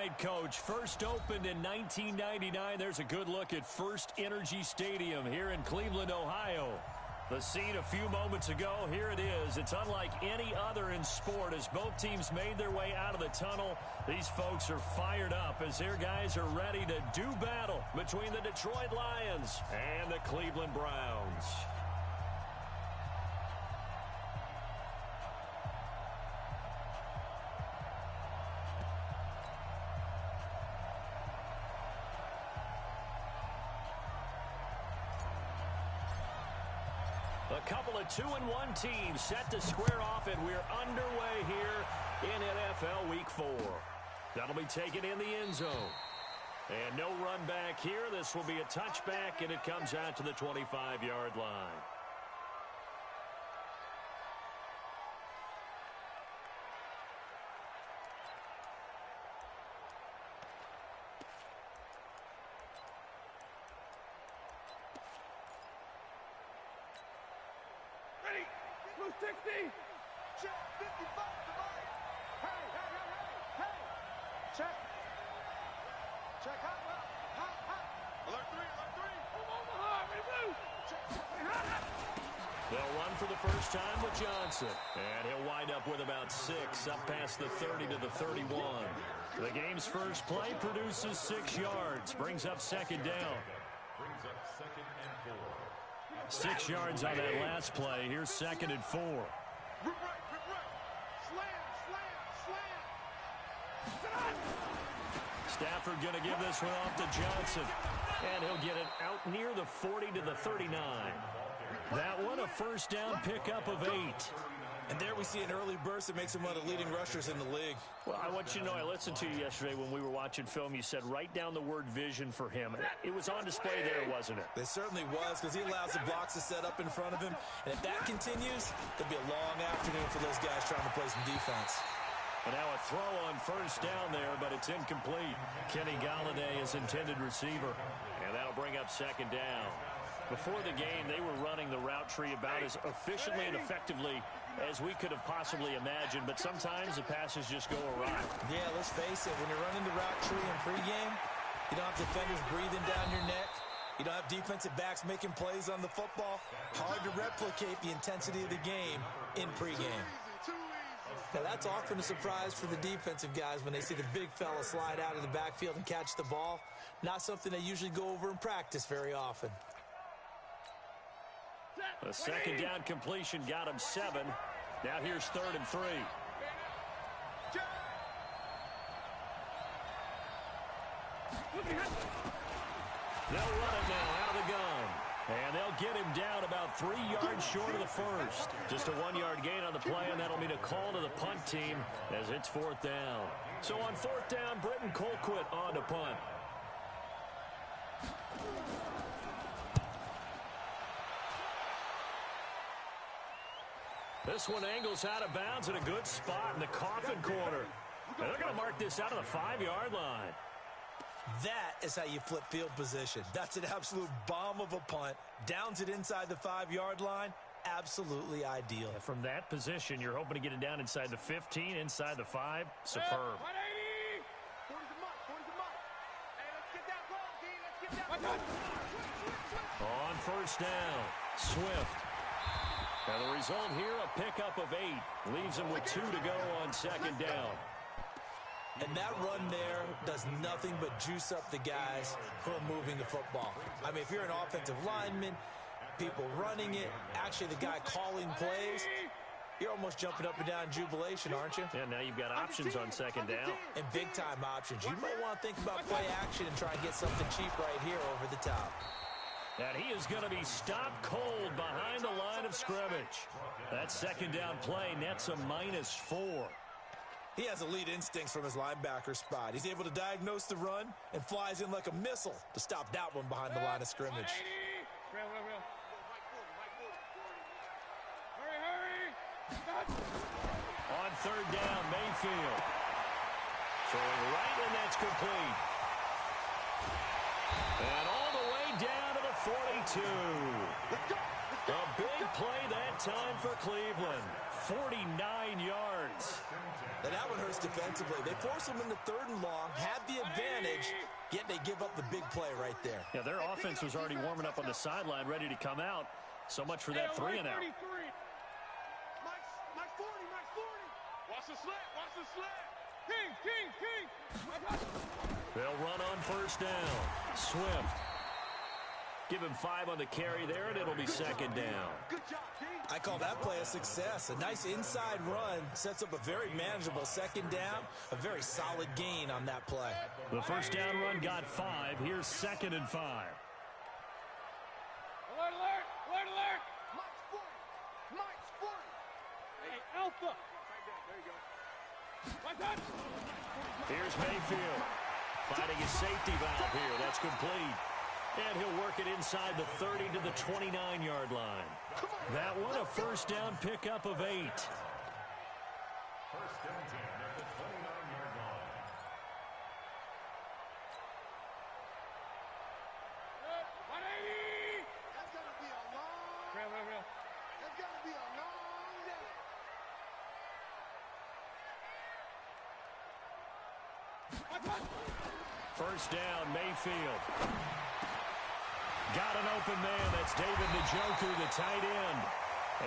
right, Coach. First opened in 1999. There's a good look at First Energy Stadium here in Cleveland, Ohio. The scene a few moments ago, here it is. It's unlike any other in sport as both teams made their way out of the tunnel. These folks are fired up as their guys are ready to do battle between the Detroit Lions and the Cleveland Browns. A couple of 2-1 teams set to square off, and we're underway here in NFL Week 4. That'll be taken in the end zone. And no run back here. This will be a touchback, and it comes out to the 25-yard line. Time with Johnson, and he'll wind up with about 6 up past the 30 to the 31. The game's first play produces 6 yards, brings up second down. 6 yards on that last play. Here's 2nd and 4. Stafford going to give this one off to Johnson, and he'll get it out near the 40 to the 39. That one a first down pickup of 8. And there we see an early burst that makes him one of the leading rushers in the league. Well, I want you to know, I listened to you yesterday when we were watching film. You said write down the word vision for him. It was on display there, wasn't it? It certainly was, because he allows the blocks to set up in front of him. And if that continues, there'll be a long afternoon for those guys trying to play some defense. And now a throw on first down there, but it's incomplete. Kenny Golladay is intended receiver. And that'll bring up second down. Before the game, they were running the route tree about as efficiently and effectively as we could have possibly imagined, but sometimes the passes just go awry. Yeah, let's face it, when you're running the route tree in pregame, you don't have defenders breathing down your neck. You don't have defensive backs making plays on the football. Hard to replicate the intensity of the game in pregame. Now, that's often a surprise for the defensive guys when they see the big fella slide out of the backfield and catch the ball. Not something they usually go over in practice very often. A second down completion got him 7. Now here's 3rd and 3. They'll run it now out of the gun. And they'll get him down about 3 yards short of the first. Just a 1-yard gain on the play, and that'll mean a call to the punt team as it's 4th down. So on 4th down, Britton Colquitt on to punt. This one angles out of bounds in a good spot in the coffin corner. And they're going to mark this out of the 5-yard line. That is how you flip field position. That's an absolute bomb of a punt. Downs it inside the 5-yard line. Absolutely ideal. And from that position, you're hoping to get it down inside the 15, inside the 5. Superb. On first down, Swift. And the result here, a pickup of 8. Leaves him with 2 to go on second down. And that run there does nothing but juice up the guys who are moving the football. I mean, if you're an offensive lineman, people running it, actually the guy calling plays, you're almost jumping up and down in jubilation, aren't you? Yeah, now you've got options on second down. And big-time options. You might want to think about play action and try and get something cheap right here over the top. And he is going to be stopped cold behind the line of scrimmage. That second down play nets a -4. He has elite instincts from his linebacker spot. He's able to diagnose the run and flies in like a missile to stop that one behind the line of scrimmage. On third down, Mayfield. Throwing right, and that's complete. And all the way down to the 42. A big play that time for Cleveland. 49 yards. And that one hurts defensively. They force them into 3rd and long, have the advantage, yet they give up the big play right there. Yeah, their offense was already warming up on the sideline, ready to come out. So much for that 3 and out. Mike 40. Watch the slant. King. They'll run on 1st down. Swift. Give him 5 on the carry there, and it'll be 2nd down. Good job, King. I call that play a success. A nice inside run sets up a very manageable 2nd down. A very solid gain on that play. The 1st down run got 5. Here's 2nd and 5. Alert. Mike's 40. Hey, Alpha. There you go. Here's Mayfield. Finding his safety valve here. That's complete. And he'll work it inside the 30 to the 29-yard line. That one a 1st down pickup of 8. 1st and 10 at the 29-yard line. That's going to be a long... Real. That's going to be a long day. First down, Mayfield. Got an open man. That's David Njoku, the tight end.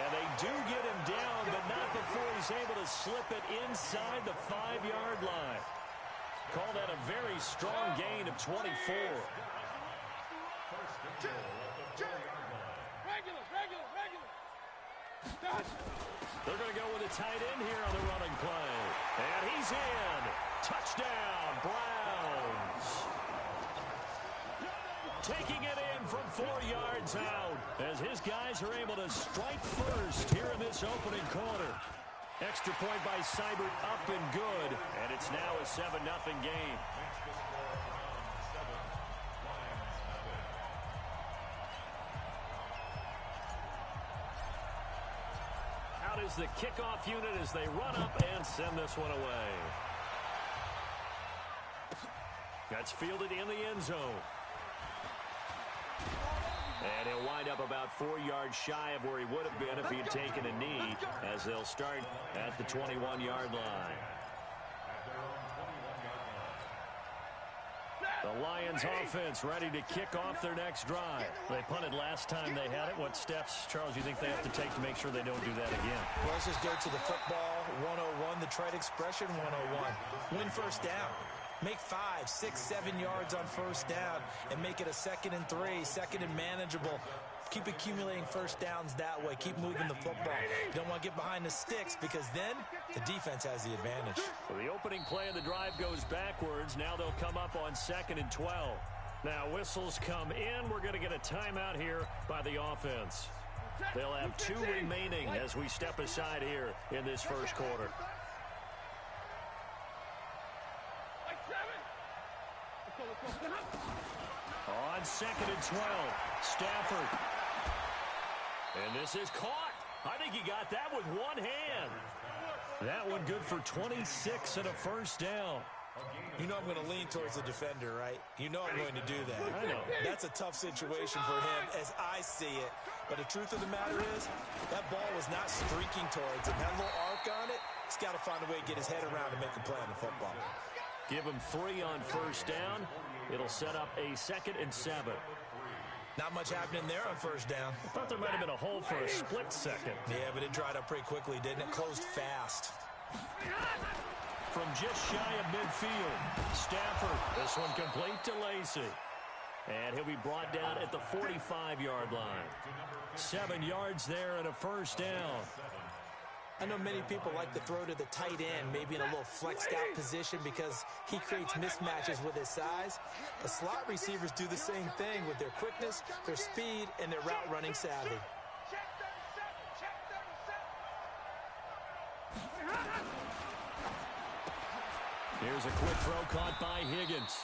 And they do get him down, but not before he's able to slip it inside the 5-yard line. Call that a very strong gain of 24. They're going to go with a tight end here on the running play. And he's in. Touchdown, Browns. Taking it in from 4 yards out as his guys are able to strike first here in this opening quarter. Extra point by Seibert up and good, and it's now a 7-0 game. Out is the kickoff unit as they run up and send this one away. That's fielded in the end zone. And he'll wind up about 4 yards shy of where he would have been if he had taken a knee, as they'll start at the 21-yard line. The Lions offense ready to kick off their next drive. They punted last time they had it. What steps, Charles, you think they have to take to make sure they don't do that again? Well, let's just go to the football 101, the trite expression 101. Win first down. Make 5, 6, 7 yards on first down and make it a 2nd and 3, 2nd and manageable. Keep accumulating first downs that way. Keep moving the football. You don't want to get behind the sticks because then the defense has the advantage. Well, the opening play of the drive goes backwards. Now they'll come up on 2nd and 12. Now whistles come in. We're going to get a timeout here by the offense. They'll have 2 remaining as we step aside here in this first quarter. On 2nd and 12, Stafford. And this is caught. I think he got that with one hand. That one good for 26 and a first down. You know I'm going to lean towards the defender, right? You know I'm going to do that. I know. That's a tough situation for him as I see it. But the truth of the matter is, that ball was not streaking towards him. Had a little arc on it. He's got to find a way to get his head around and make a play on the football. Give him 3 on first down. It'll set up a 2nd and 7. Not much happening there on first down. I thought there might have been a hole for a split second. Yeah, but it dried up pretty quickly, didn't it? Closed fast. From just shy of midfield, Stafford. This one complete to Lacy. And he'll be brought down at the 45-yard line. 7 yards there and a first down. I know many people like to throw to the tight end, maybe in a little flexed out position because he creates mismatches with his size. The slot receivers do the same thing with their quickness, their speed, and their route running savvy. Here's a quick throw caught by Higgins.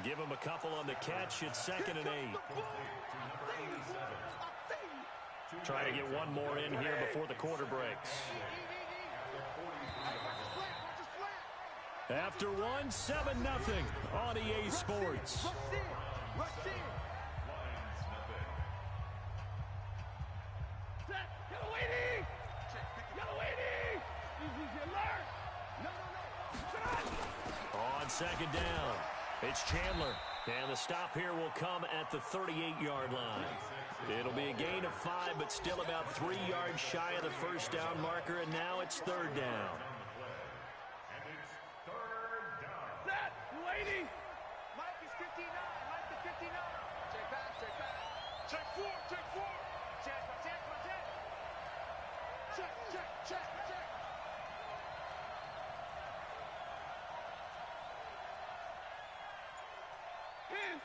Give him a couple on the catch. It's 2nd and 8. Try to get one more in here before the quarter breaks. After one, 7-0 on EA Sports. Rush in. Lions nothing. Set. Yellow 80. Yellow 80. Easy alert. No. On second down, it's Chandler. And the stop here will come at the 38-yard line. It'll be a gain of 5, but still about 3 yards shy of the first down marker, and now it's third down. And it's third down. Set. 280. Mike is 59. Mike is 59. Check back. Check 4. Check 4. Check.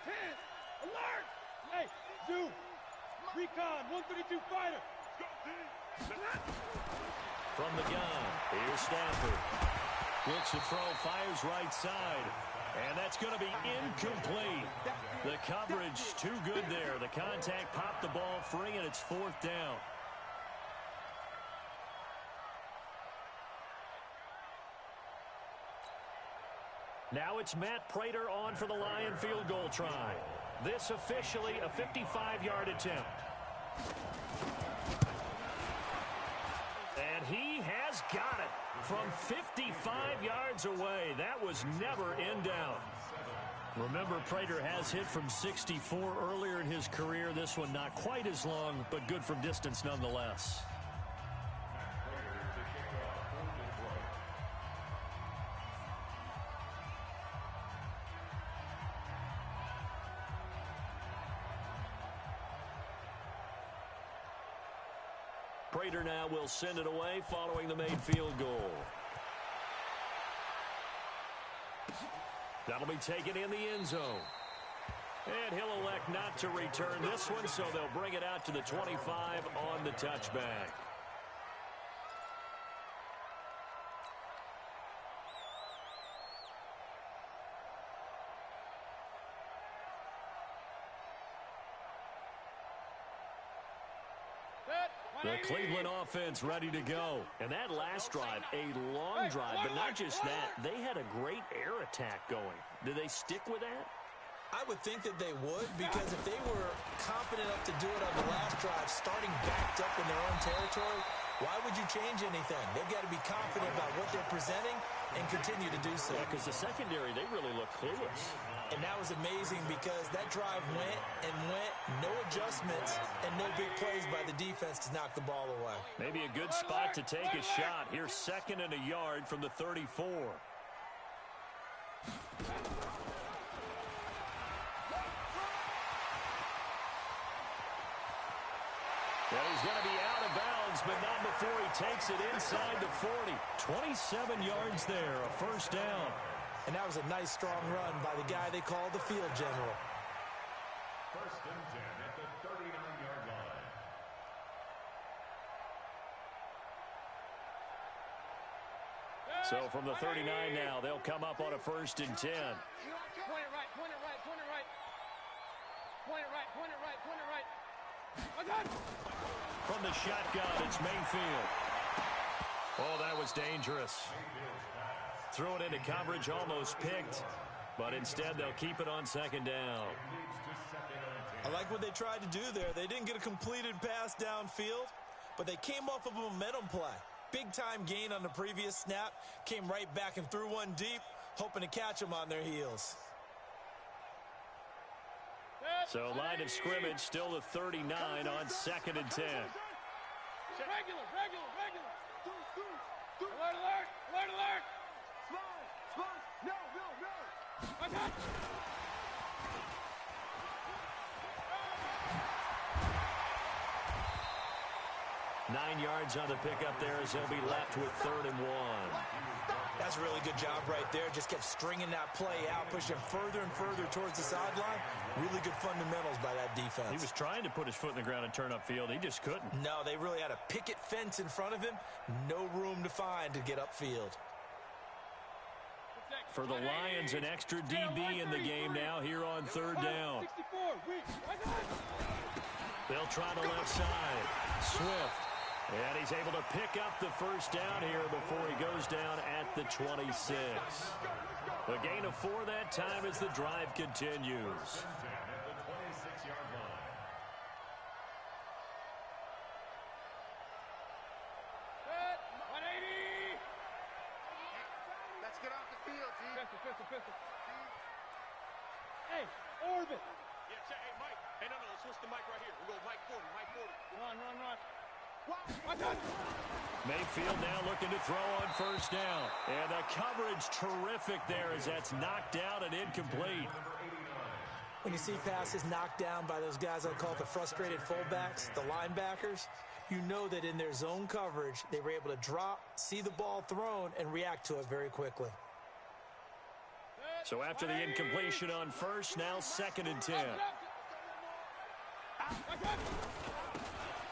Hands. Alert. Hey, Zoo. Recon, 132 fighter. From the gun, here's Stafford. Looks to throw, fires right side. And that's going to be incomplete. The coverage too good there. The contact popped the ball free, and it's fourth down. Now it's Matt Prater on for the Lion field goal try. This officially a 55-yard attempt. And he has got it from 55 yards away. That was never in doubt. Remember, Prater has hit from 64 earlier in his career. This one not quite as long, but good from distance nonetheless. Prater now will send it away following the made field goal. That'll be taken in the end zone. And he'll elect not to return this one, so they'll bring it out to the 25 on the touchback. The Cleveland offense ready to go. And that last drive, a long drive, but not just that. They had a great air attack going. Do they stick with that? I would think that they would, because if they were confident enough to do it on the last drive, starting backed up in their own territory, why would you change anything? They've got to be confident about what they're presenting and continue to do so. Yeah, because the secondary, they really look clueless. And that was amazing because that drive went, no adjustments, and no big plays by the defense to knock the ball away. Maybe a good spot to take a shot. Here's second and a yard from the 34. Well, he's going to be out of bounds, but not before he takes it inside the 40. 27 yards there, a first down. And that was a nice, strong run by the guy they call the field general. First and 10 at the 39-yard line. So from the 39 now, they'll come up on a first and 10. Point it right. From the shotgun, it's Mayfield. Oh, that was dangerous. Threw it into coverage, almost picked. But instead, they'll keep it on second down. I like what they tried to do there. They didn't get a completed pass downfield, but they came off of a momentum play. Big-time gain on the previous snap. Came right back and threw one deep, hoping to catch them on their heels. So line of scrimmage still the 39 on second and 10. Regular. Alert. Slide. No. I got you. Nine yards on the pickup there as they'll be left with third and 1. That's a really good job right there. Just kept stringing that play out, pushing further and further towards the sideline. Really good fundamentals by that defense. He was trying to put his foot in the ground and turn upfield. He just couldn't. No, they really had a picket fence in front of him. No room to find to get upfield. For the Lions, an extra DB in the game now here on third down. They'll try the left side. Swift. And he's able to pick up the first down here before he goes down at the 26. A gain of 4 that time as the drive continues. Hey, Orbit. Yeah, check. Hey, Mike. Hey, no, let's switch the mic right here. We'll go Mike 40, Mike 40. Run. Mayfield now looking to throw on first down. And the coverage terrific there as that's knocked out and incomplete. When you see passes knocked down by those guys I call the frustrated fullbacks, the linebackers, you know that in their zone coverage, they were able to drop, see the ball thrown, and react to it very quickly. So after the incompletion on first, now 2nd and 10.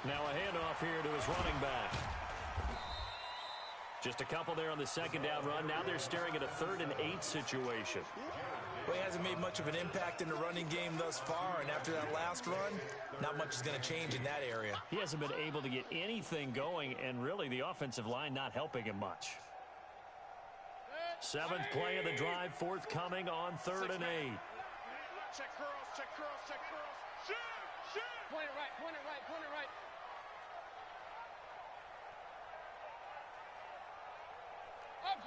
Now a handoff here to his running back. Just a couple there on the 2nd down run. Now they're staring at a 3rd and 8 situation. Well, he hasn't made much of an impact in the running game thus far, and after that last run, not much is going to change in that area. He hasn't been able to get anything going, and really the offensive line not helping him much. 7th play of the drive, forthcoming on 3rd and 8. Check curls. Shoot. Point it right.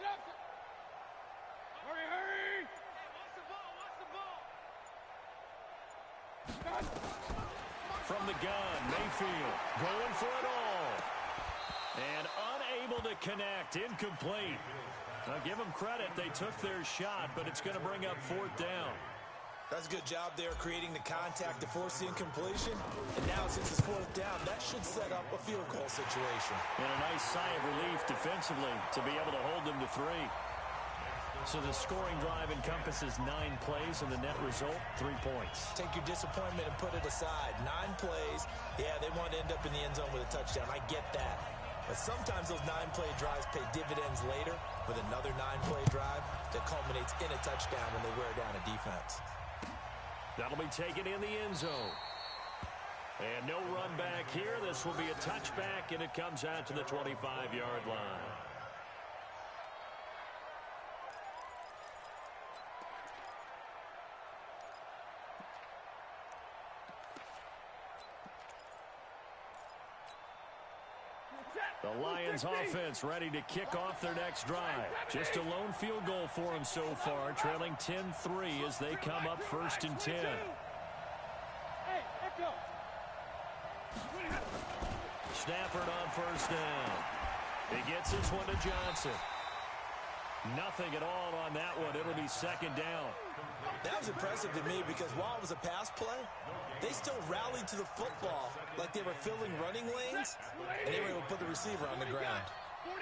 Up. Hurry. What's the ball? From the gun, Mayfield going for it all. And unable to connect, incomplete. Now give them credit, they took their shot, but it's going to bring up 4th down. That's a good job there creating the contact to force the incompletion. And now since it's 4th down, that should set up a field goal situation. And a nice sigh of relief defensively to be able to hold them to 3. So the scoring drive encompasses 9 plays, and the net result, 3 points. Take your disappointment and put it aside. 9 plays, yeah, they want to end up in the end zone with a touchdown. I get that. But sometimes those 9-play drives pay dividends later with another 9-play drive that culminates in a touchdown when they wear down a defense. That'll be taken in the end zone. And no run back here. This will be a touchback, and it comes out to the 25-yard line. The Lions offense ready to kick off their next drive. Just a lone field goal for them so far, trailing 10-3 as they come up 1st and 10. Stafford on first down. He gets this one to Johnson. Nothing at all on that one. It'll be 2nd down. That was impressive to me because while it was a pass play, they still rallied to the football like they were filling running lanes, and they were able to put the receiver on the ground.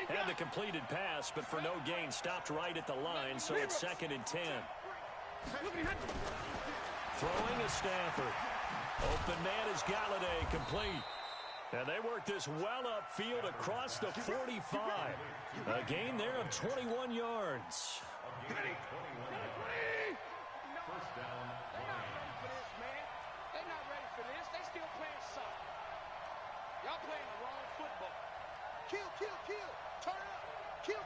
Had the completed pass, but for no gain, stopped right at the line, so it's 2nd and 10. Throwing is Stafford. Open man is Galladay, complete. And they work this well upfield across the 45. A gain there of 21 yards. First down. They're not ready for this. They still playing soccer. Y'all playing the wrong football. Kill. Turn up. Kill.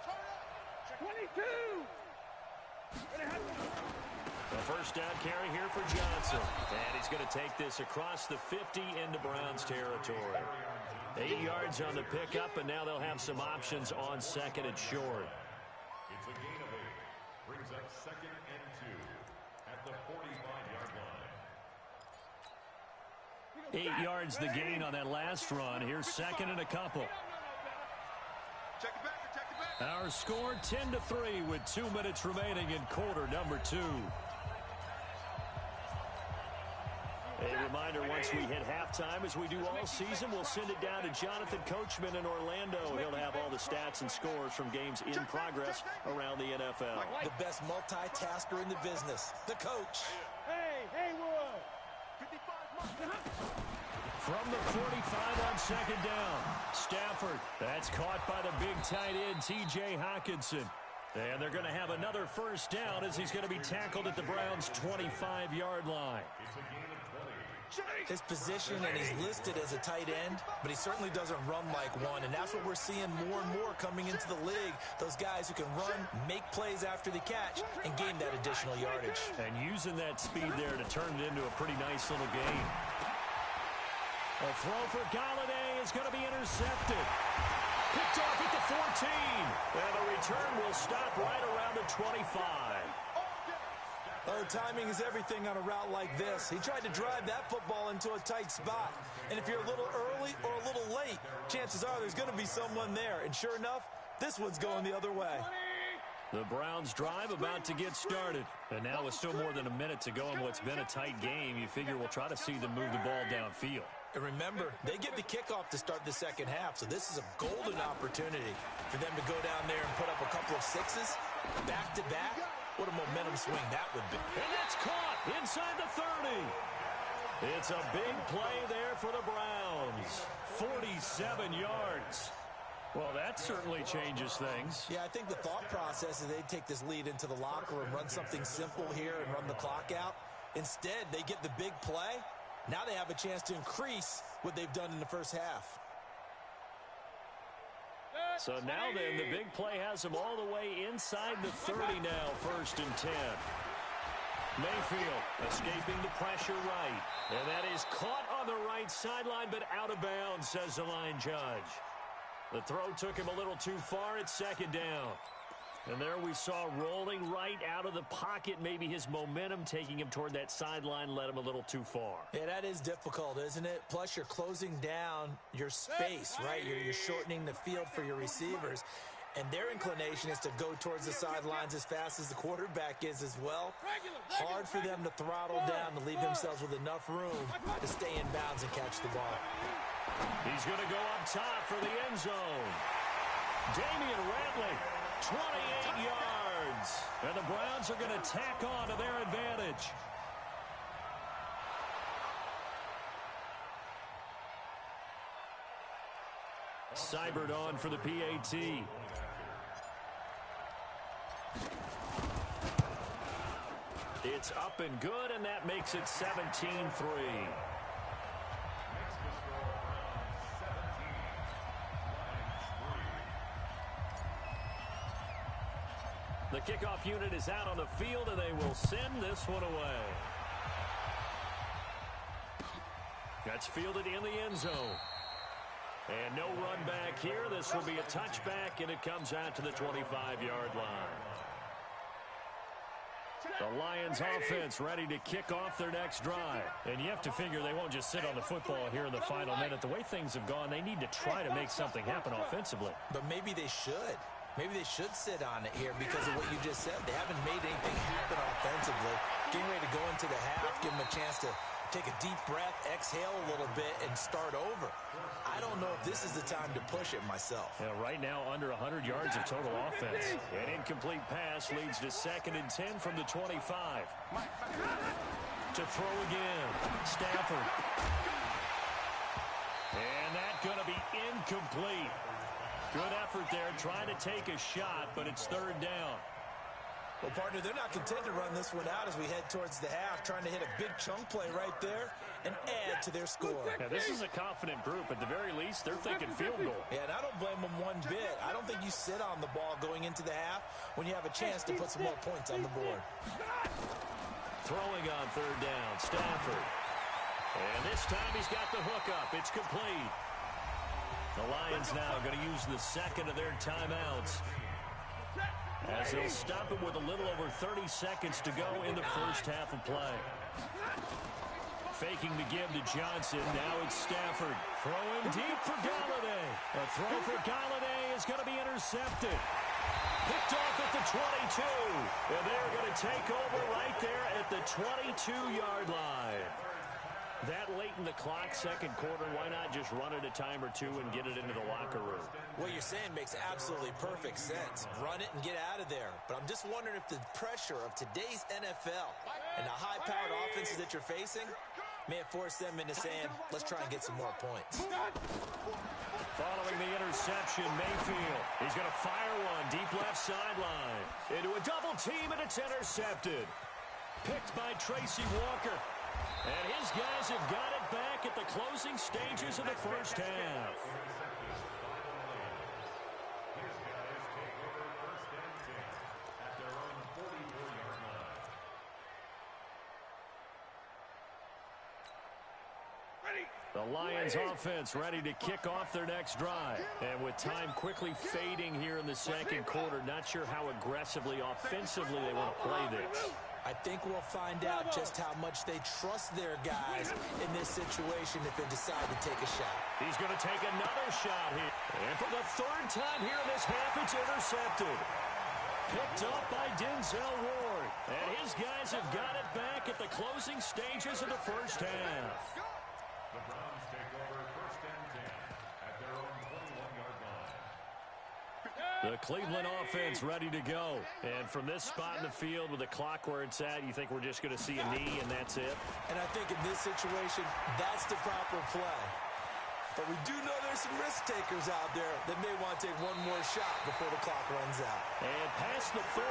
Turn up. 22. The first down carry here for Johnson. And he's going to take this across the 50 into Browns territory. 8 yards on the pickup, and now they'll have some options on 2nd and short. It's a gain of 8. Brings up 2nd and 2 at the 45-yard line. 8 yards the gain on that last run. Here's 2nd and a couple. Check it back. Our score 10-3 with 2 minutes remaining in quarter number 2. A reminder, once we hit halftime, as we do all season, we'll send it down to Jonathan Coachman in Orlando. He'll have all the stats and scores from games in progress around the NFL. The best multitasker in the business, the coach. Hey, Wood. From the 45 on 2nd down, Stafford. That's caught by the big tight end, T.J. Hockenson. And they're going to have another first down as he's going to be tackled at the Browns' 25-yard line. His position, and he's listed as a tight end, but he certainly doesn't run like one, and that's what we're seeing more and more coming into the league. Those guys who can run, make plays after the catch, and gain that additional yardage. And using that speed there to turn it into a pretty nice little gain. A throw for Galladay is going to be intercepted. Picked off at the 14. And the return will stop right around the 25. Oh, Well, timing is everything on a route like this. He tried to drive that football into a tight spot. And if you're a little early or a little late, chances are there's going to be someone there. And sure enough, this one's going the other way. The Browns drive about to get started. And now with still more than a minute to go in what's been a tight game, you figure we'll try to see them move the ball downfield. And remember, they get the kickoff to start the second half, so this is a golden opportunity for them to go down there and put up a couple of sixes back-to-back. What a momentum swing that would be. And it's caught inside the 30. It's a big play there for the Browns. 47 yards. Well, that certainly changes things. Yeah, I think the thought process is they take this lead into the locker room, run something simple here and run the clock out. Instead, they get the big play. Now they have a chance to increase what they've done in the first half. So now then, the big play has them all the way inside the 30 now, 1st and 10. Mayfield escaping the pressure right. And that is caught on the right sideline, but out of bounds, says the line judge. The throw took him a little too far at 2nd down. And there we saw rolling right out of the pocket. Maybe his momentum taking him toward that sideline led him a little too far. Yeah, that is difficult, isn't it? Plus, you're closing down your space, right? You're shortening the field for your receivers. And their inclination is to go towards the sidelines as fast as the quarterback is as well. Hard for them to throttle down to leave themselves with enough room to stay in bounds and catch the ball. He's going to go up top for the end zone. Damian Ratley, 28 yards. And the Browns are going to tack on to their advantage. Seibert on for the PAT. It's up and good, and that makes it 17-3. The kickoff unit is out on the field, and they will send this one away. That's fielded in the end zone. And no run back here. This will be a touchback, and it comes out to the 25-yard line. The Lions offense ready to kick off their next drive. And you have to figure they won't just sit on the football here in the final minute. The way things have gone, they need to try to make something happen offensively. But maybe they should. Maybe they should sit on it here because of what you just said. They haven't made anything happen offensively. Getting ready to go into the half, give them a chance to take a deep breath, exhale a little bit, and start over. I don't know if this is the time to push it myself. Yeah, right now, under 100 yards of total offense. An incomplete pass leads to 2nd and 10 from the 25. To throw again, Stafford. And that's going to be incomplete. Good effort there, trying to take a shot, but it's 3rd down. Well, partner, they're not content to run this one out as we head towards the half, trying to hit a big chunk play right there and add to their score. Yeah, this is a confident group. At the very least, they're thinking field goal. Yeah, and I don't blame them one bit. I don't think you sit on the ball going into the half when you have a chance to put some more points on the board. Throwing on 3rd down, Stafford. And this time he's got the hook up. It's complete. The Lions now going to use the 2nd of their timeouts, as they'll stop it with a little over 30 seconds to go in the first half of play. Faking the give to Johnson. Now it's Stafford. Throwing deep for Golladay. A throw for Golladay is going to be intercepted. Picked off at the 22. And they're going to take over right there at the 22-yard line. That late in the clock, 2nd quarter, why not just run it a time or two and get it into the locker room? What you're saying makes absolutely perfect sense. Run it and get out of there. But I'm just wondering if the pressure of today's NFL and the high-powered offenses that you're facing may have forced them into saying, let's try and get some more points. Following the interception, Mayfield. He's going to fire one deep left sideline. Into a double team, and it's intercepted. Picked by Tracy Walker. And his guys have got it back at the closing stages of the first half. The Lions offense ready to kick off their next drive. And with time quickly fading here in the 2nd quarter, not sure how aggressively, offensively they want to play this. I think we'll find out just how much they trust their guys in this situation if they decide to take a shot. He's going to take another shot here. And for the third time here in this half, it's intercepted. Picked up by Denzel Ward. And his guys have got it back at the closing stages of the first half. The Browns take over first and 10 at their own 21-yard line. The Cleveland offense ready to go. And from this spot in the field with the clock where it's at, you think we're just going to see a knee and that's it? And I think in this situation, that's the proper play. But we do know there's some risk takers out there that may want to take one more shot before the clock runs out. And past the 40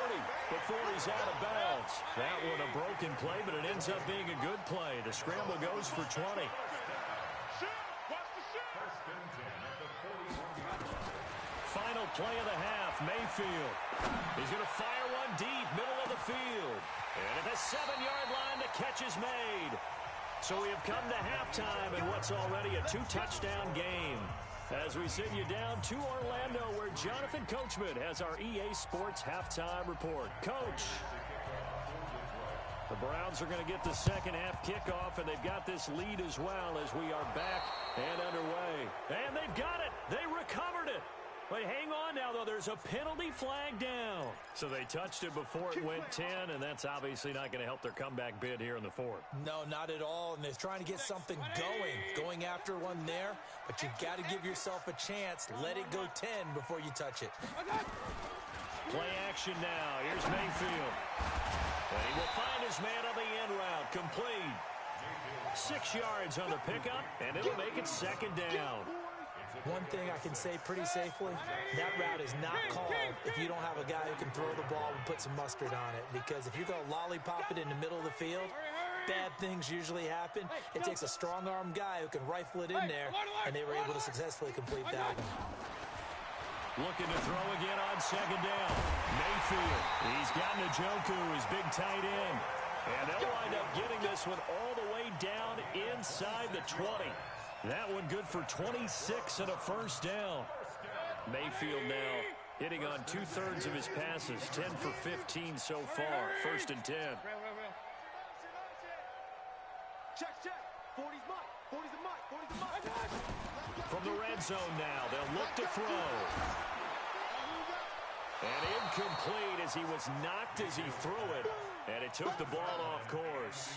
before he's out of bounds. That one a broken play, but it ends up being a good play. The scramble goes for 20. First and 10 at the 41-yard line. Final play of the half, Mayfield. He's going to fire one deep, middle of the field. And at the 7-yard line, the catch is made. So we have come to halftime in what's already a 2-touchdown game. As we send you down to Orlando, where Jonathan Coachman has our EA Sports halftime report. Coach. The Browns are going to get the second half kickoff, and they've got this lead as well as we are back and underway. And they've got it. They recovered it. But hang on now, though. There's a penalty flag down. So they touched it before it went 10, and that's obviously not going to help their comeback bid here in the fourth. No, not at all. And they're trying to get something going after one there. But you've got to give yourself a chance. Let it go 10 before you touch it. Play action now. Here's Mayfield. And he will find his man on the end route. Complete. 6 yards on the pickup, and it'll make it second down. One thing I can say pretty safely, that route is not called if you don't have a guy who can throw the ball and put some mustard on it. Because if you're going to lollipop it in the middle of the field, bad things usually happen. It takes a strong-armed guy who can rifle it in there, and they were able to successfully complete that one. Looking to throw again on second down. Mayfield. He's got Njoku, his big tight end. And they'll wind up getting this one all the way down inside the 20. That one good for 26 and a first down. Mayfield now hitting on 2/3 of his passes. 10 for 15 so far. First and 10. Check. 40's mine. 40's the mic. 40's the mic. From the red zone now, they'll look to throw. And incomplete as he was knocked as he threw it. And it took the ball off course.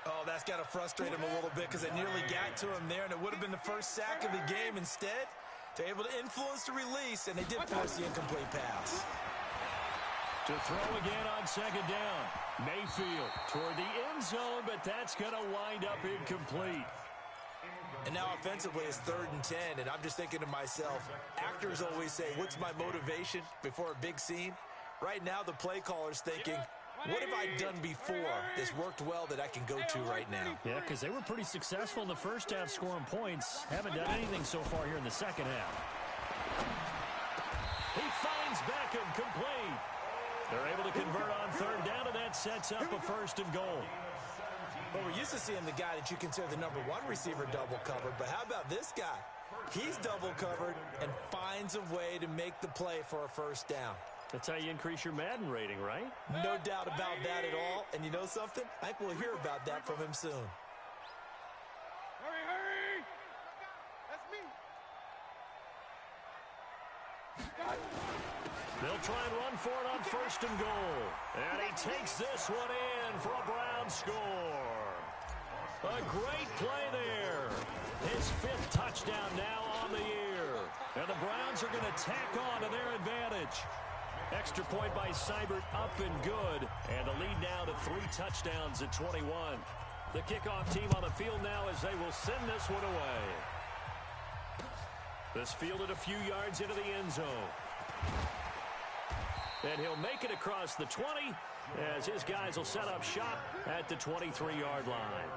Oh, that's got to frustrate him a little bit because they nearly got to him there, and it would have been the first sack of the game. Instead, they're able to influence the release, and they did force the incomplete pass. To throw again on second down. Mayfield toward the end zone, but that's going to wind up incomplete. And now offensively it's 3rd and 10, and I'm just thinking to myself, actors always say, what's my motivation before a big scene? Right now the play caller's thinking, what have I done before this worked well that I can go to right now? Yeah, because they were pretty successful in the first half scoring points. Haven't done anything so far here in the second half. He finds Beckham complete. They're able to convert on third down, and that sets up a first and goal. Well, we're used to seeing the guy that you consider the number 1 receiver double covered, but how about this guy? He's double covered and finds a way to make the play for a first down. That's how you increase your Madden rating, right? No doubt about that at all. And you know something? I think we'll hear about that from him soon. Hurry! That's me. They'll try and run for it on first and goal. And he takes this one in for a Brown score. A great play there. His 5th touchdown now on the year. And the Browns are going to tack on to their advantage. Extra point by Seibert up and good. And the lead now to 3 touchdowns at 21. The kickoff team on the field now as they will send this one away. This fielded a few yards into the end zone. And he'll make it across the 20 as his guys will set up shop at the 23-yard line.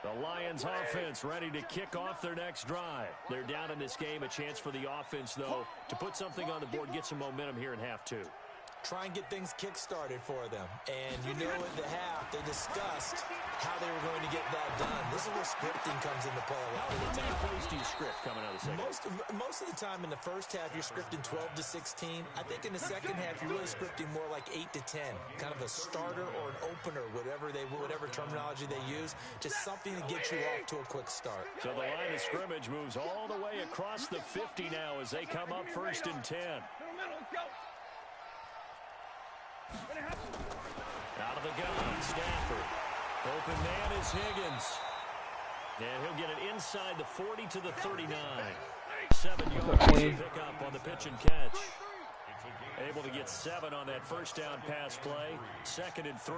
The Lions offense ready to kick off their next drive. They're down in this game. A chance for the offense, though, to put something on the board, get some momentum here in half 2. try and get things kick-started for them. And you know at the half, they discussed how they were going to get that done. This is where scripting comes into play a lot of the How many time. plays do you script coming out of the second? Most of the time in the first half, you're scripting 12 to 16. I think in the second half, you're really scripting more like 8 to 10. Kind of a starter or an opener, whatever terminology they use. Just something to get you off to a quick start. So the line of scrimmage moves all the way across the 50 now as they come up 1st and 10. Out of the gun, Stafford. Open man is Higgins. And he'll get it inside the 40 to the 39. 7 yards to pick up on the pitch and catch. Able to get 7 on that first down pass play. 2nd and 3.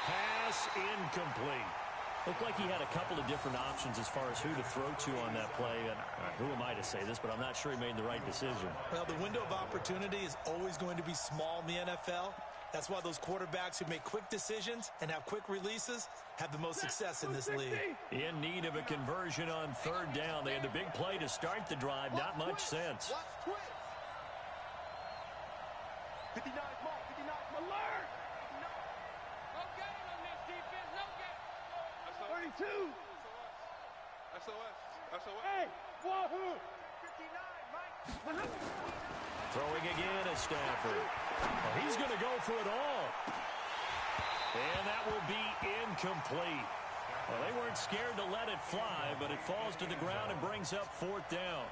Pass incomplete. Looked like he had a couple of different options as far as who to throw to on that play. And who am I to say this, but I'm not sure he made the right decision. Well, the window of opportunity is always going to be small in the NFL. That's why those quarterbacks who make quick decisions and have quick releases have the most success in this league. In need of a conversion on 3rd down. They had the big play to start the drive. Not much sense. 59 mark, 59 alert! No gain on this defense, no gain. 32. SOS. Hey, wahoo! 59, Mike. Throwing again is Stafford. Well, he's going to go for it all. And that will be incomplete. Well, they weren't scared to let it fly, but it falls to the ground and brings up 4th down.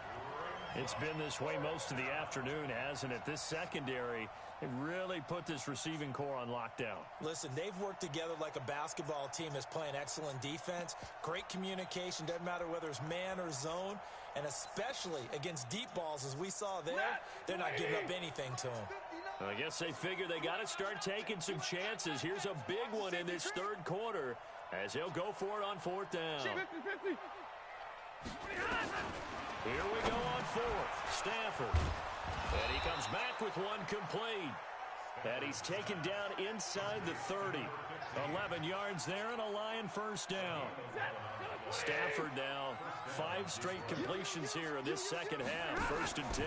It's been this way most of the afternoon, hasn't it? This secondary, they really put this receiving core on lockdown. Listen, they've worked together like a basketball team that's playing excellent defense. Great communication, doesn't matter whether it's man or zone. And especially against deep balls, as we saw there, they're not giving up anything to them. Well, I guess they figure they got to start taking some chances. Here's a big one in this 3rd quarter as he'll go for it on 4th down. Here we go on 4th. Stafford. And he comes back with one complete. And he's taken down inside the 30. 11 yards there and a Lion first down. Stafford now 5 straight completions here in this second half. 1st and 10.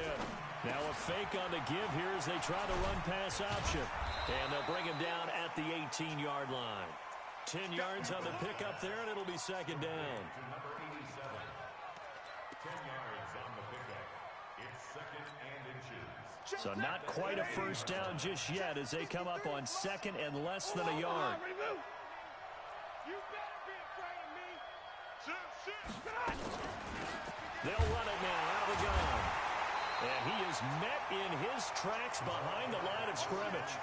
Now a fake on the give here as they try the run pass option. And they'll bring him down at the 18-yard line. 10 yards on the pickup there, and it'll be 2nd down. 10 yards on the pickup. It's 2nd and inches. So not quite a first down just yet as they come up on 2nd and less than a yard. You better be afraid of me. They'll run it now out of the gun. And he is met in his tracks behind the line of scrimmage.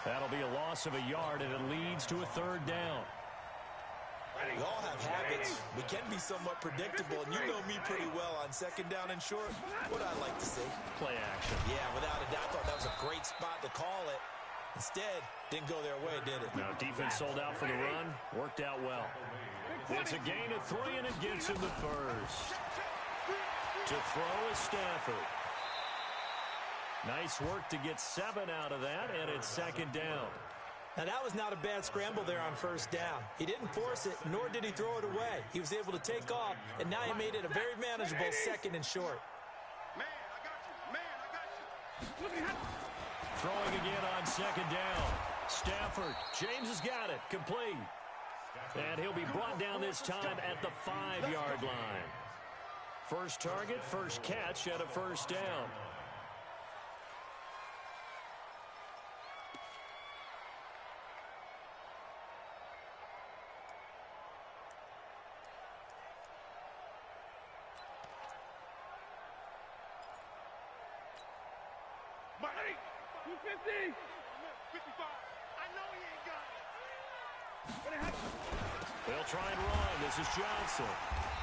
That'll be a loss of a yard, and it leads to a 3rd down. We all have habits. We can be somewhat predictable, and you know me pretty well on 2nd down and short. What I like to see. Play action. Yeah, without a doubt, I thought that was a great spot to call it. Instead, didn't go their way, did it? Now, defense sold out for the run. Worked out well. It's a gain of 3, and it gets him the first. To throw is Stafford. Nice work to get 7 out of that, and it's 2nd down. Now, that was not a bad scramble there on 1st down. He didn't force it, nor did he throw it away. He was able to take off, and now he made it a very manageable 2nd and short. Man, I got you. Man, I got you. Throwing again on 2nd down. Stafford. James has got it. Complete. And he'll be brought down this time at the 5-yard line. First target, first catch at a 1st down. Mike, 250. 55. I know he ain't got it. They'll try and run. This is Johnson.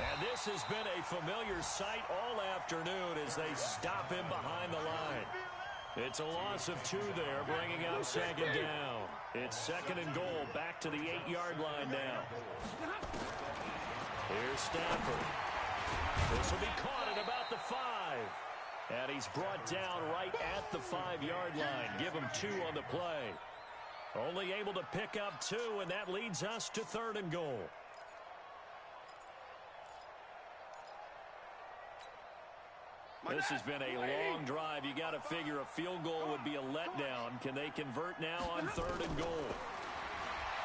And this has been a familiar sight all afternoon as they stop him behind the line. It's a loss of 2 there, bringing up 2nd down. It's 2nd and goal, back to the 8-yard line now. Here's Stafford. This will be caught at about the 5. And he's brought down right at the 5-yard line. Give him 2 on the play. Only able to pick up 2, and that leads us to 3rd and goal. This has been a long drive. You got to figure a field goal would be a letdown. Can they convert now on 3rd and goal?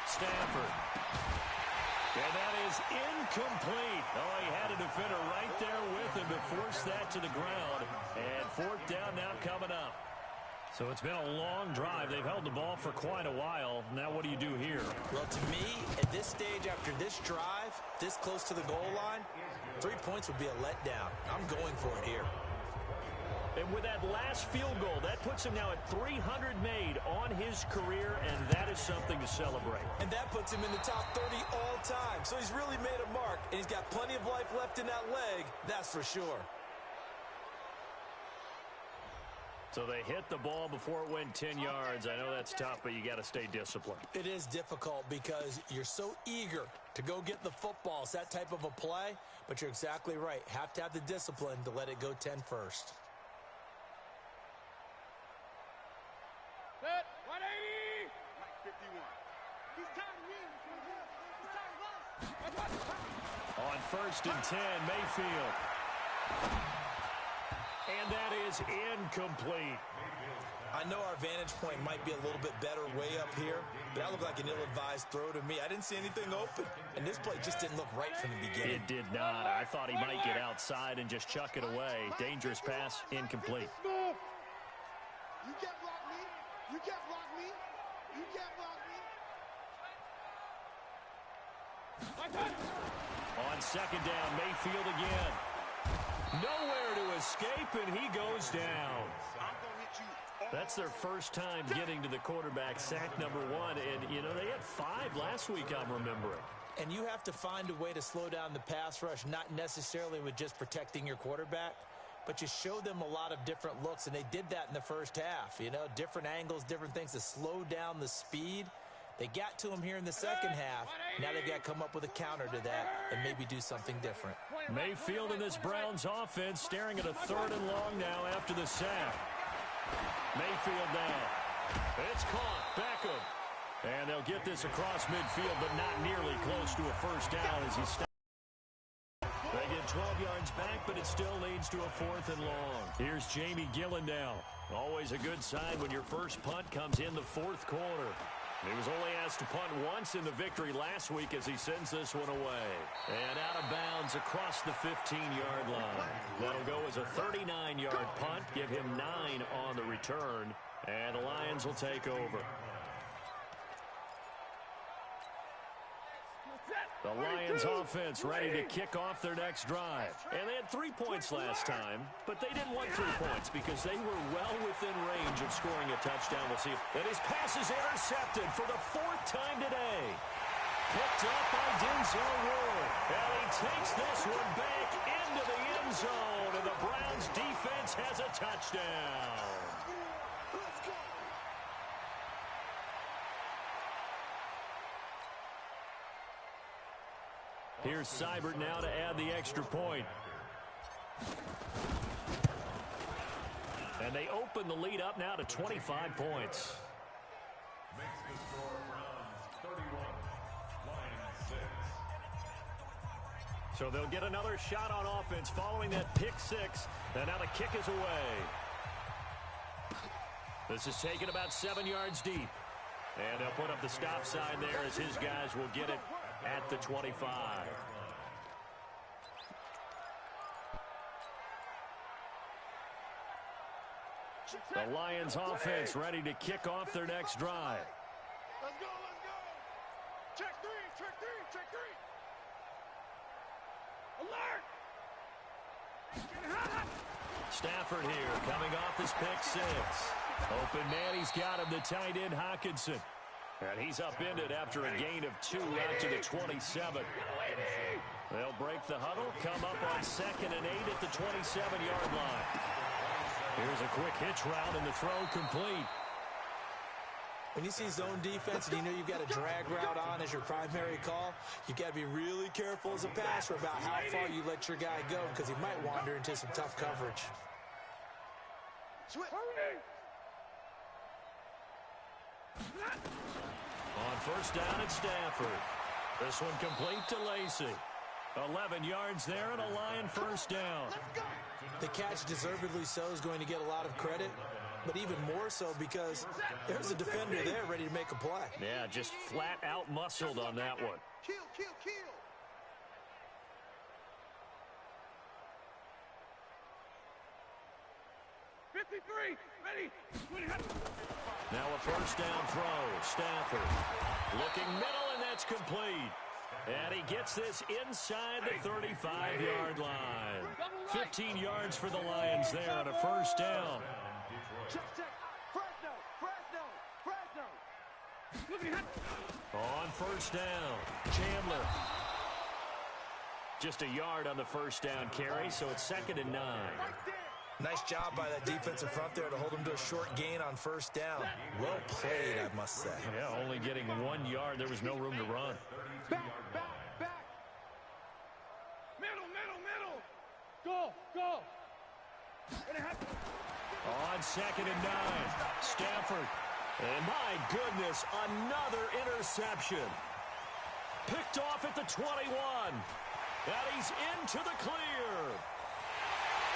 Stafford. And that is incomplete. Oh, he had a defender right there with him to force that to the ground. And 4th down now coming up. So it's been a long drive. They've held the ball for quite a while. Now what do you do here? Well, to me, at this stage after this drive, this close to the goal line, 3 points would be a letdown. I'm going for it here. And with that last field goal, that puts him now at 300 made on his career, and that is something to celebrate. And that puts him in the top 30 all time. So he's really made a mark, and he's got plenty of life left in that leg, that's for sure. So they hit the ball before it went 10 yards. I know that's tough, but you got to stay disciplined. It is difficult because you're so eager to go get the football. It's that type of a play, but you're exactly right. Have to have the discipline to let it go 10 first. Set, 180. Mike 51. He's tired of me. He's tired of us. On 1st and 10, Mayfield. And that is incomplete. I know our vantage point might be a little bit better way up here, but that looked like an ill-advised throw to me. I didn't see anything open, and this play just didn't look right from the beginning. It did not. I thought he might get outside and just chuck it away. Dangerous pass, incomplete. You can't block me. You can't block me. You can't block me. On 2nd down, Mayfield again. Nowhere to escape, and he goes down. That's their first time getting to the quarterback, sack number 1. And, you know, they had 5 last week, I'm remembering. And you have to find a way to slow down the pass rush, not necessarily with just protecting your quarterback, but you show them a lot of different looks, and they did that in the first half. You know, different angles, different things to slow down the speed. They got to him here in the second half. Now they've got to come up with a counter to that and maybe do something different. Mayfield in this Browns offense staring at a 3rd and long now after the sack. Mayfield down. It's caught. Beckham. And they'll get this across midfield, but not nearly close to a first down as he stops. They get 12 yards back, but it still leads to a 4th and long. Here's Jamie Gillen now. Always a good sign when your first punt comes in the 4th quarter. He was only asked to punt once in the victory last week as he sends this one away. And out of bounds across the 15-yard line. That'll go as a 39-yard punt, give him 9 on the return, and the Lions will take over. The Lions offense ready to kick off their next drive. And they had 3 points last time, but they didn't want 3 points because they were well within range of scoring a touchdown. We'll see. And his pass is intercepted for the 4th time today. Picked up by Denzel Ward. And he takes this one back into the end zone, and the Browns defense has a touchdown. Here's Seibert now to add the extra point. And they open the lead up now to 25 points. Makes the score Browns 31, Lions 6. So they'll get another shot on offense following that pick 6. And now the kick is away. This is taken about 7 yards deep. And they'll put up the stop sign there as his guys will get it at the 25. The Lions offense ready to kick off their next drive. Let's go, let's go. Check 3, check 3, check 3. Alert! Stafford here coming off his pick 6. Open man, he's got him, the tight end Hockenson. And he's upended after a gain of 2 out to the 27. They'll break the huddle, come up on 2nd and 8 at the 27-yard line. Here's a quick hitch route, and the throw complete. When you see zone defense and you know you've got a drag route on as your primary call, you've got to be really careful as a passer about how far you let your guy go because he might wander into some tough coverage. On 1st down at Stafford. This one complete to Lacy. 11 yards there and a Lion first down. The catch, deservedly so, is going to get a lot of credit, but even more so because there's a defender there ready to make a play. Yeah, just flat out muscled on that one. Kill, kill, kill. Now a first down throw. Stafford looking middle, and that's complete. And he gets this inside the 35-yard line. 15 yards for the Lions there on a first down. Check, check. Fresno. On first down, Chandler. Just a yard on the first down carry, so it's 2nd and 9. Nice job by that defensive front there to hold him to a short gain on first down. Well played, I must say. Yeah, only getting 1 yard. There was no room to run. Back. Middle. Go. On 2nd and 9, Stafford. And my goodness, another interception. Picked off at the 21. And he's into the clear.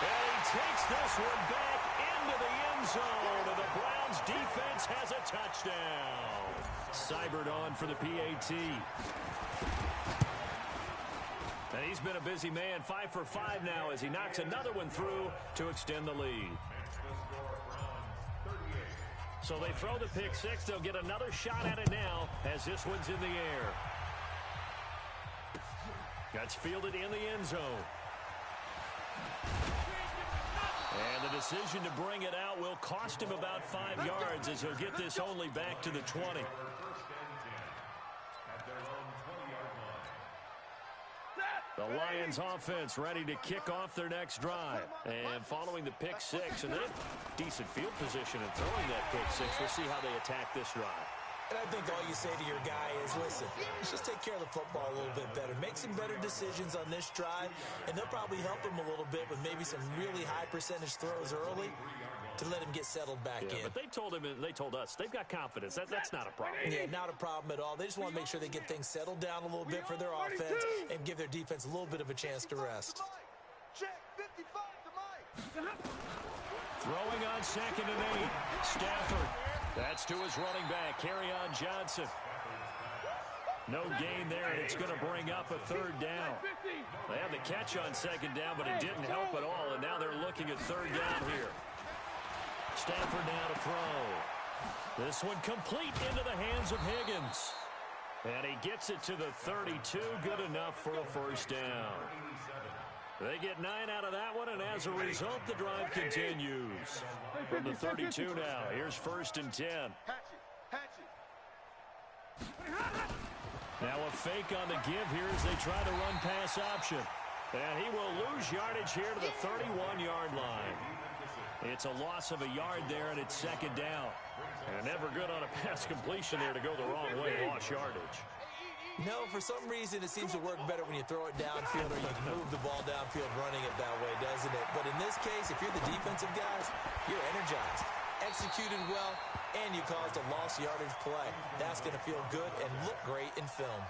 And he takes this one back into the end zone. And the Browns defense has a touchdown. Seibert on for the PAT. And he's been a busy man, 5 for 5 now as he knocks another one through to extend the lead. So they throw the pick six. They'll get another shot at it now as this one's in the air. That's fielded in the end zone. And the decision to bring it out will cost him about 5 yards as he'll get this only back to the 20. The Lions offense ready to kick off their next drive. And following the pick six, and they have decent field position in throwing that pick six. We'll see how they attack this drive. And I think all you say to your guy is, listen, let's just take care of the football a little bit better. Make some better decisions on this drive, and they'll probably help him a little bit with maybe some really high percentage throws early to let him get settled back in. But they told him, and they told us, they've got confidence. That's not a problem. Yeah, not a problem at all. They just want to make sure they get things settled down a little bit for their offense and give their defense a little bit of a chance to rest. Check 55 to Mike. Throwing on 2nd and 8. Stafford. That's to his running back, Kerryon Johnson. No gain there, and it's going to bring up a 3rd down. They had the catch on 2nd down, but it didn't help at all, and now they're looking at 3rd down here. Stafford now to throw. This one complete into the hands of Higgins. And he gets it to the 32. Good enough for a first down. They get 9 out of that one, and as a result, the drive continues. From the 32 now, here's 1st and 10. Now a fake on the give here as they try to run pass option. And he will lose yardage here to the 31-yard line. It's a loss of a yard there, and it's 2nd down. And never good on a pass completion there to go the wrong way, lost yardage. No, for some reason, it seems to work better when you throw it downfield or you can move the ball downfield running it that way, doesn't it? But in this case, if you're the defensive guys, you're energized, executed well, and you caused a lost yardage play. That's going to feel good and look great in film.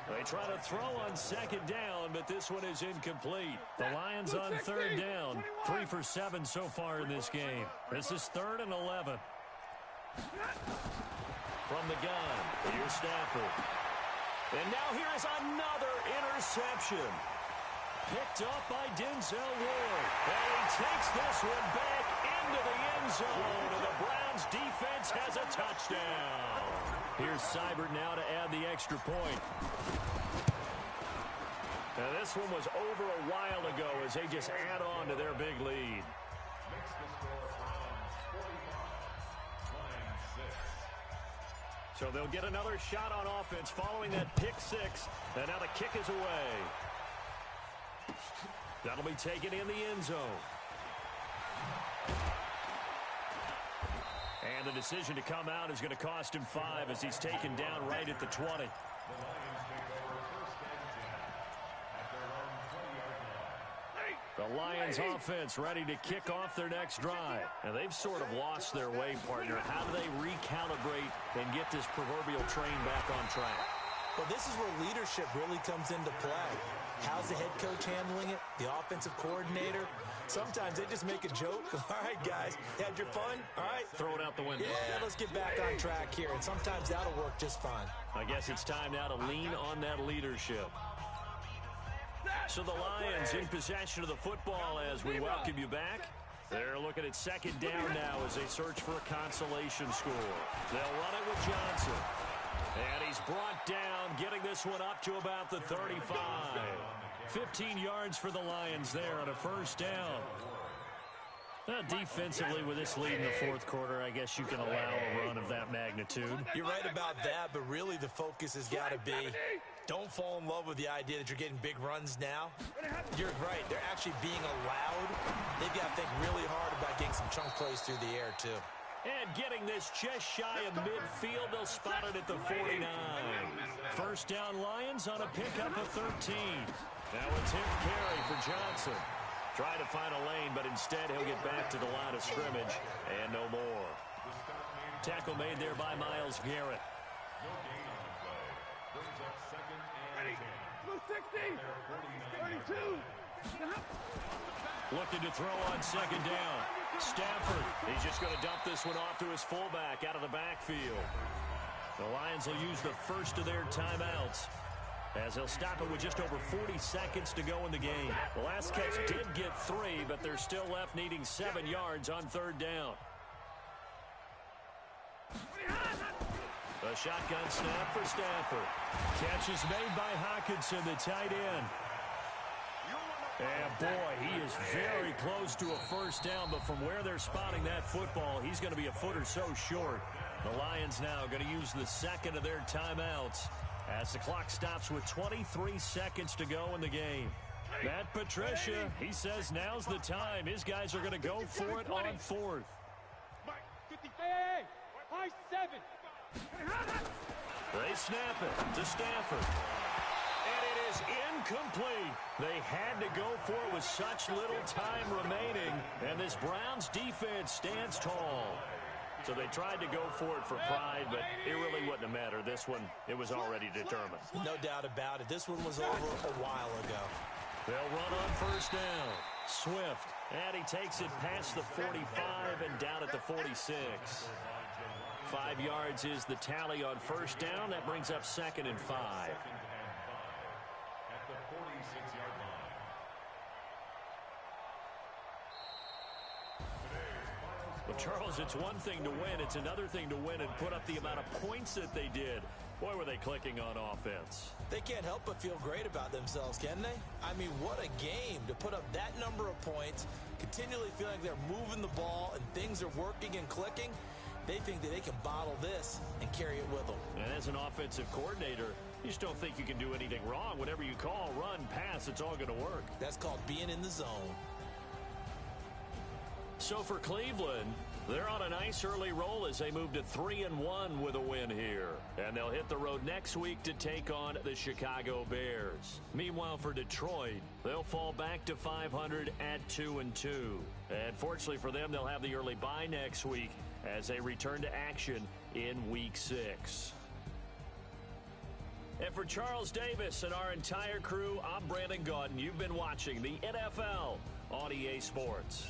They try to throw on 2nd down, but this one is incomplete. The Lions on 3rd down, 3 for 7 so far in this game. This is 3rd and 11. From the gun, here's Stafford. And now here is another interception. Picked up by Denzel Ward. And he takes this one back into the end zone. And the Browns defense has a touchdown. Here's Seibert now to add the extra point. Now this one was over a while ago as they just add on to their big lead. So they'll get another shot on offense following that pick six. And now the kick is away. That'll be taken in the end zone. And the decision to come out is going to cost him 5 as he's taken down right at the 20. The Lions offense ready to kick off their next drive. And they've sort of lost their way, partner. How do they recalibrate and get this proverbial train back on track? Well, this is where leadership really comes into play. How's the head coach handling it? The offensive coordinator? Sometimes they just make a joke. All right, guys, had your fun? All right. Throw it out the window. Yeah, let's get back on track here, and sometimes that'll work just fine. I guess it's time now to lean on that leadership. So the Lions in possession of the football as we welcome you back. They're looking at second down now as they search for a consolation score. They'll run it with Johnson. And he's brought down, getting this one up to about the 35. 15 yards for the Lions there on a first down. Defensively, with this lead in the fourth quarter, I guess you can allow a run of that magnitude. You're right about that, but really the focus has got to be don't fall in love with the idea that you're getting big runs now. You're right. They're actually being allowed. They've got to think really hard about getting some chunk plays through the air, too. And getting this just shy of midfield, they'll spot it at the 49. First down Lions on a pickup of 13. Now a tip carry for Johnson. Trying to find a lane, but instead he'll get back to the line of scrimmage and no more. Tackle made there by Myles Garrett. No gain on the play. Brings up second and 10. 32. Looking to throw on second down. Stafford, he's just going to dump this one off to his fullback out of the backfield. The Lions will use the first of their timeouts, as they'll stop it with just over 40 seconds to go in the game. The last catch did get 3, but they're still left needing 7 yards on third down. A shotgun snap for Stafford. Catch is made by Hockenson, the tight end. And boy, he is very close to a first down, but from where they're spotting that football, he's going to be a foot or so short. The Lions now going to use the second of their timeouts as the clock stops with 23 seconds to go in the game. Matt Patricia, he says now's the time. His guys are going to go for it on fourth. Hey, high 7. They snap it to Stafford. And it is incomplete. They had to go for it with such little time remaining. And this Browns defense stands tall. So they tried to go for it for pride, but it really wouldn't have mattered. This one, it was already determined. No doubt about it. This one was over a while ago. They'll run on first down. Swift, and he takes it past the 45 and down at the 46. 5 yards is the tally on first down. That brings up second and 5. At the 46-yard line. Well, Charles, it's one thing to win. It's another thing to win and put up the amount of points that they did. Boy, were they clicking on offense. They can't help but feel great about themselves, can they? I mean, what a game to put up that number of points, continually feeling like they're moving the ball and things are working and clicking. They think that they can bottle this and carry it with them. And as an offensive coordinator, you just don't think you can do anything wrong. Whatever you call, run, pass, it's all going to work. That's called being in the zone. So for Cleveland, they're on a nice early roll as they move to 3-1 with a win here. And they'll hit the road next week to take on the Chicago Bears. Meanwhile, for Detroit, they'll fall back to 500 at 2-2. And fortunately for them, they'll have the early bye next week as they return to action in Week 6. And for Charles Davis and our entire crew, I'm Brandon Gaudin. You've been watching the NFL on EA Sports.